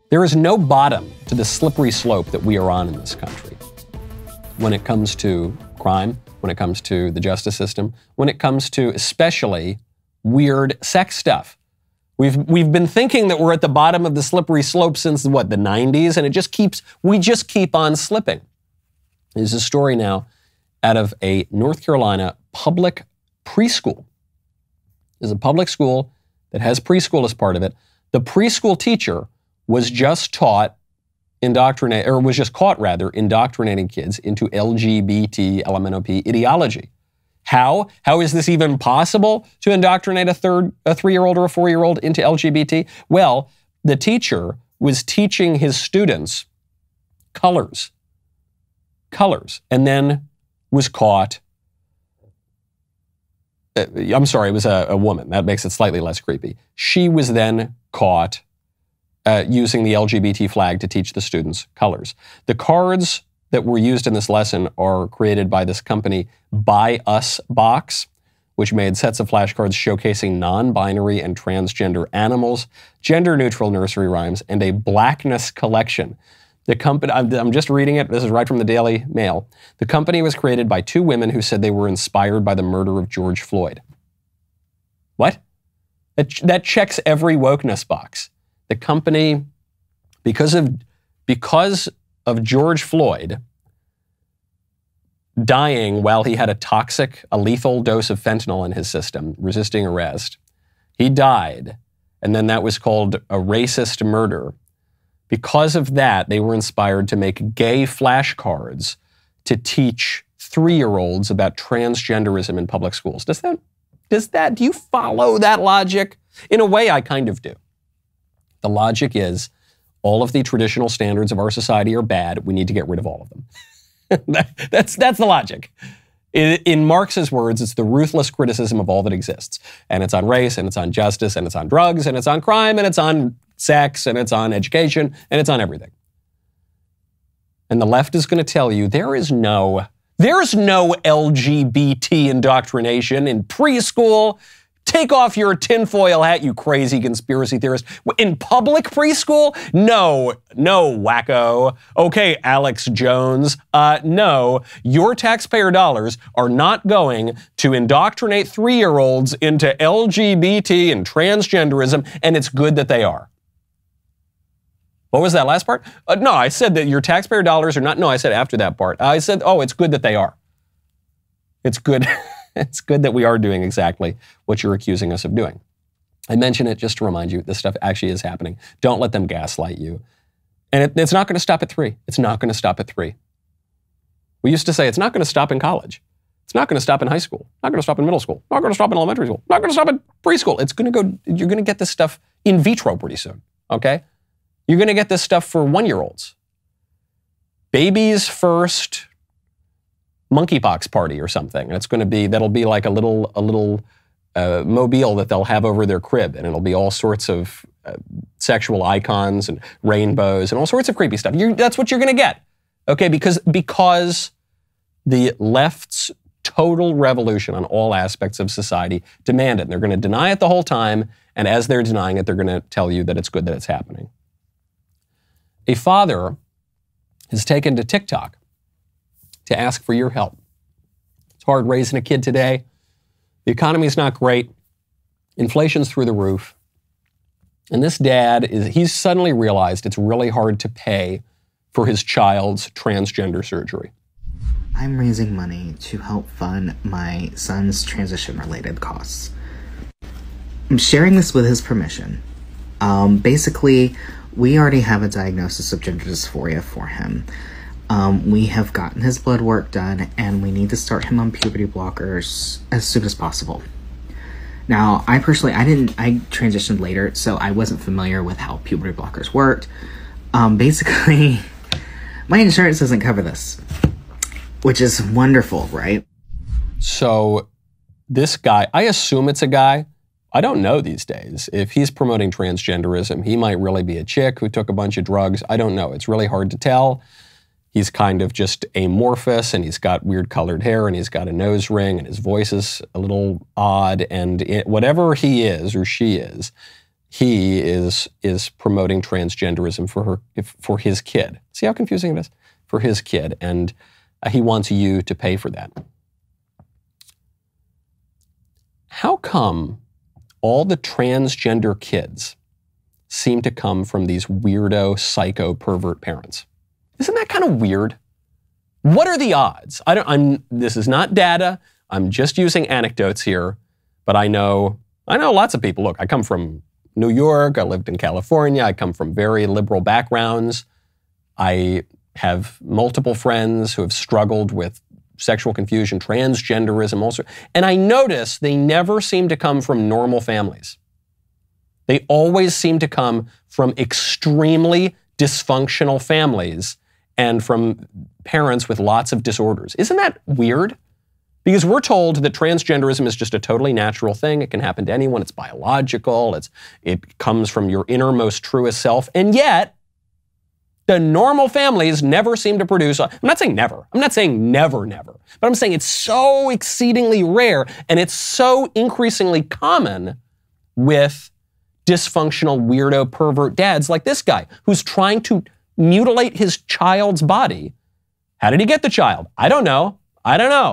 There is no bottom to the slippery slope that we are on in this country when it comes to crime, when it comes to the justice system, when it comes to especially weird sex stuff. We've been thinking that we're at the bottom of the slippery slope since, the 90s, and we just keep on slipping. There's a story now out of a North Carolina public preschool. There's a public school that has preschool as part of it. The preschool teacher was just caught indoctrinating kids into LGBT, LMNOP ideology. How? How is this even possible to indoctrinate a 3-year-old or a 4-year-old into LGBT? Well, the teacher was teaching his students colors, and then was caught. I'm sorry, it was a woman. That makes it slightly less creepy. She was then caught using the LGBT flag to teach the students colors. The cards that were used in this lesson are created by this company, By Us Box, which made sets of flashcards showcasing non-binary and transgender animals, gender-neutral nursery rhymes, and a blackness collection. The company, I'm just reading it, this is right from the Daily Mail. The company was created by 2 women who said they were inspired by the murder of George Floyd. What? That checks every wokeness box. The company, because of George Floyd dying while he had a lethal dose of fentanyl in his system, resisting arrest. He died, and then that was called a racist murder. Because of that, they were inspired to make gay flashcards to teach 3-year-olds about transgenderism in public schools. Do you follow that logic? In a way, I kind of do. The logic is, all of the traditional standards of our society are bad. We need to get rid of all of them. That's the logic. In Marx's words, it's the ruthless criticism of all that exists. And it's on race, and it's on justice, and it's on drugs, and it's on crime, and it's on sex, and it's on education, and it's on everything. And the left is going to tell you there's no LGBT indoctrination in preschool. Take off your tinfoil hat, you crazy conspiracy theorist. In public preschool? No, wacko. Okay, Alex Jones. No, your taxpayer dollars are not going to indoctrinate 3-year-olds into LGBT and transgenderism, and it's good that they are. What was that last part? No, I said that your taxpayer dollars are not, no, I said after that part. I said, it's good that they are. It's good. It's good that we are doing exactly what you're accusing us of doing. I mention it just to remind you, this stuff actually is happening. Don't let them gaslight you. And it's not going to stop at 3. It's not going to stop at 3. We used to say it's not going to stop in college. It's not going to stop in high school. Not going to stop in middle school. Not going to stop in elementary school. Not going to stop in preschool. It's going to go, you're going to get this stuff in vitro pretty soon, okay? You're going to get this stuff for 1-year-olds. Babies first monkeypox party or something. And that'll be like a little mobile that they'll have over their crib. And it'll be all sorts of sexual icons and rainbows and all sorts of creepy stuff. That's what you're going to get. Okay, because the left's total revolution on all aspects of society demand it. And they're going to deny it the whole time. And as they're denying it, they're going to tell you that it's good that it's happening. A father has taken to TikTok to ask for your help. It's hard raising a kid today. The economy's not great. Inflation's through the roof. And this dad, he's suddenly realized it's really hard to pay for his child's transgender surgery. I'm raising money to help fund my son's transition-related costs. I'm sharing this with his permission. Basically, we already have a diagnosis of gender dysphoria for him. We have gotten his blood work done, and we need to start him on puberty blockers as soon as possible. Now, I transitioned later, so I wasn't familiar with how puberty blockers worked. Basically, my insurance doesn't cover this, which is wonderful, right? So this guy, I assume it's a guy. I don't know these days. If he's promoting transgenderism, he might really be a chick who took a bunch of drugs. I don't know. It's really hard to tell. He's kind of just amorphous, and he's got weird colored hair, and he's got a nose ring, and his voice is a little odd, and whatever he is or she is, he is promoting transgenderism for his kid. See how confusing it is? For his kid, and he wants you to pay for that. How come all the transgender kids seem to come from these weirdo, psycho, pervert parents? Isn't that kind of weird? What are the odds? This is not data. I'm just using anecdotes here, but I know lots of people. Look, I come from New York. I lived in California. I come from very liberal backgrounds. I have multiple friends who have struggled with sexual confusion, transgenderism, also. And I notice they never seem to come from normal families. They always seem to come from extremely dysfunctional families and from parents with lots of disorders. Isn't that weird? Because we're told that transgenderism is just a totally natural thing. It can happen to anyone. It's biological. It comes from your innermost, truest self. And yet, the normal families never seem to produce. I'm not saying never. I'm not saying never. But I'm saying it's so exceedingly rare, and it's so increasingly common with dysfunctional, weirdo, pervert dads like this guy who's trying to mutilate his child's body. How did he get the child? I don't know.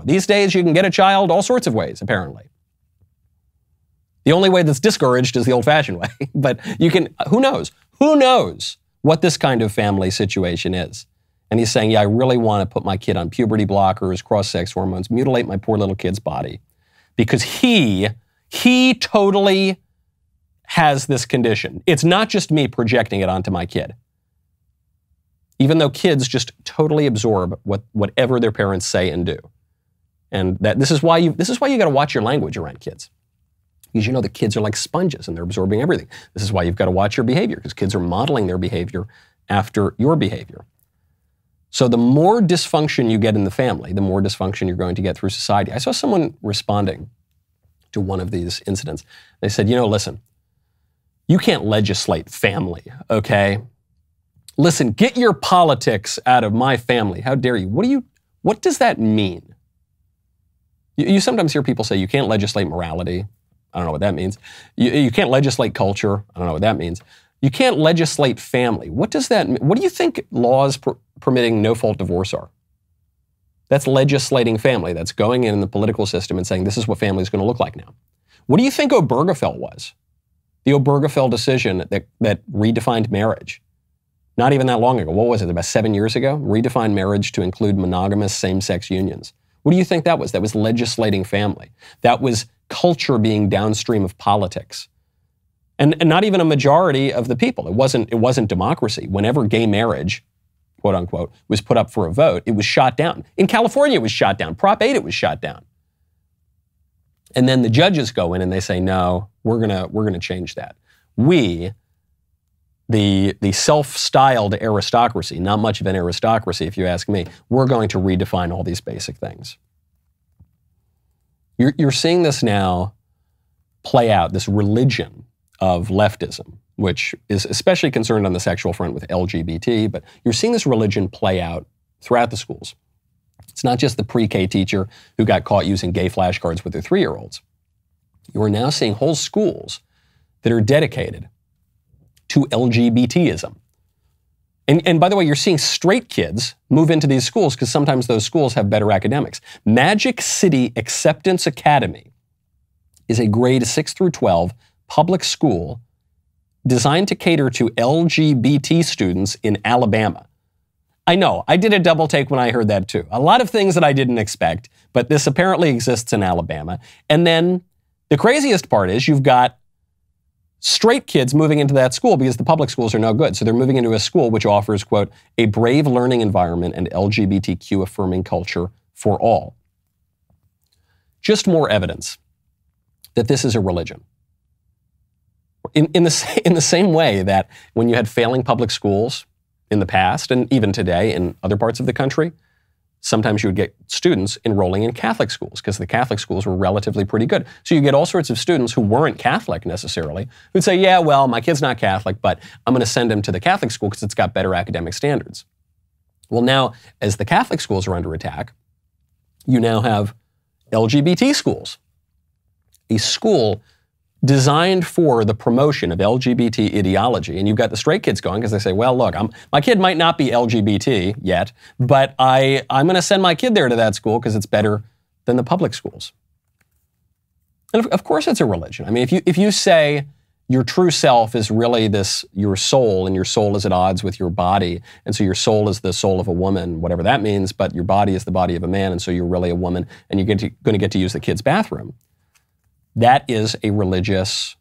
These days you can get a child all sorts of ways, apparently. The only way that's discouraged is the old-fashioned way. But you can, who knows? Who knows what this kind of family situation is? And he's saying, yeah, I really want to put my kid on puberty blockers, cross-sex hormones, mutilate my poor little kid's body. Because he totally has this condition. It's not just me projecting it onto my kid. Even though kids just totally absorb whatever their parents say and do. And this is why you got to watch your language around kids. Because you know the kids are like sponges and they're absorbing everything. This is why you've got to watch your behavior, because kids are modeling their behavior after your behavior. So the more dysfunction you get in the family, the more dysfunction you're going to get through society. I saw someone responding to one of these incidents. They said, listen, you can't legislate family, okay? Listen, get your politics out of my family. How dare you? What does that mean? You sometimes hear people say you can't legislate morality. I don't know what that means. You can't legislate culture. I don't know what that means. You can't legislate family. What does that mean? What do you think laws permitting no-fault divorce are? That's legislating family. That's going in the political system and saying this is what family is going to look like now. What do you think Obergefell was? The Obergefell decision that redefined marriage. Not even that long ago. What was it? About 7 years ago? Redefined marriage to include monogamous same-sex unions. What do you think that was? That was legislating family. That was culture being downstream of politics. And not even a majority of the people. It wasn't democracy. Whenever gay marriage, quote unquote, was put up for a vote, it was shot down. In California, it was shot down. Prop 8, it was shot down. And then the judges go in and they say, no, we're gonna change that. We, the self-styled aristocracy, not much of an aristocracy if you ask me, we're going to redefine all these basic things. You're seeing this now play out, this religion of leftism, which is especially concerned on the sexual front with LGBT, but you're seeing this religion play out throughout the schools. It's not just the pre-K teacher who got caught using gay flashcards with their 3-year-olds. You are now seeing whole schools that are dedicated to LGBTism. And by the way, you're seeing straight kids move into these schools because sometimes those schools have better academics. Magic City Acceptance Academy is a grade 6 through 12 public school designed to cater to LGBT students in Alabama. I know, I did a double take when I heard that too. A lot of things that I didn't expect, but this apparently exists in Alabama. And then the craziest part is you've got straight kids moving into that school because the public schools are no good. So they're moving into a school which offers, quote, a brave learning environment and LGBTQ affirming culture for all. Just more evidence that this is a religion. In the same way that when you had failing public schools in the past and even today in other parts of the country, sometimes you would get students enrolling in Catholic schools because the Catholic schools were relatively pretty good. So you get all sorts of students who weren't Catholic necessarily who'd say, yeah, well, my kid's not Catholic, but I'm going to send him to the Catholic school because it's got better academic standards. Well, now, as the Catholic schools are under attack, you now have LGBT schools. A school designed for the promotion of LGBT ideology. And you've got the straight kids going because they say, well, look, my kid might not be LGBT yet, but I'm going to send my kid there to that school because it's better than the public schools. And of course it's a religion. I mean, if you say your true self is really your soul, and your soul is at odds with your body, and so your soul is the soul of a woman, whatever that means, but your body is the body of a man, and so you're really a woman, and you're going to get to use the kid's bathroom. That is a religious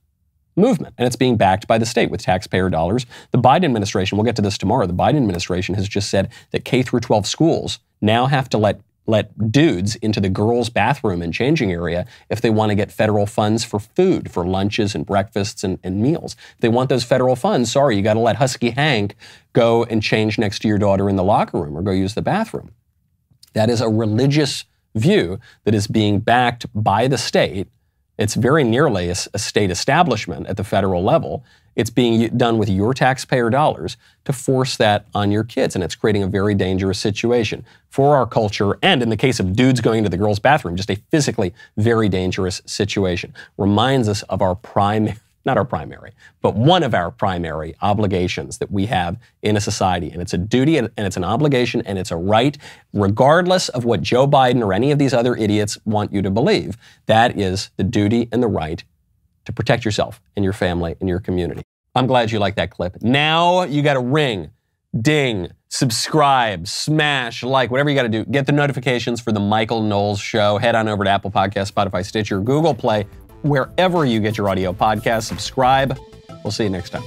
movement, and it's being backed by the state with taxpayer dollars. The Biden administration, we'll get to this tomorrow, the Biden administration has just said that K through 12 schools now have to let dudes into the girls' bathroom and changing area if they want to get federal funds for food, for lunches and breakfasts and meals. If they want those federal funds, sorry, you got to let Husky Hank go and change next to your daughter in the locker room or go use the bathroom. That is a religious view that is being backed by the state. It's very nearly a state establishment at the federal level. It's being done with your taxpayer dollars to force that on your kids, and it's creating a very dangerous situation for our culture, and in the case of dudes going to the girls' bathroom, just a physically very dangerous situation. Reminds us of not our primary, but one of our primary obligations that we have in a society, and it's a duty and it's an obligation and it's a right, regardless of what Joe Biden or any of these other idiots want you to believe. That is the duty and the right to protect yourself and your family and your community. I'm glad you liked that clip. Now you got to ring, ding, subscribe, smash, like, whatever you got to do. Get the notifications for the Michael Knowles Show. Head on over to Apple Podcasts, Spotify, Stitcher, Google Play, wherever you get your audio podcasts. Subscribe. We'll see you next time.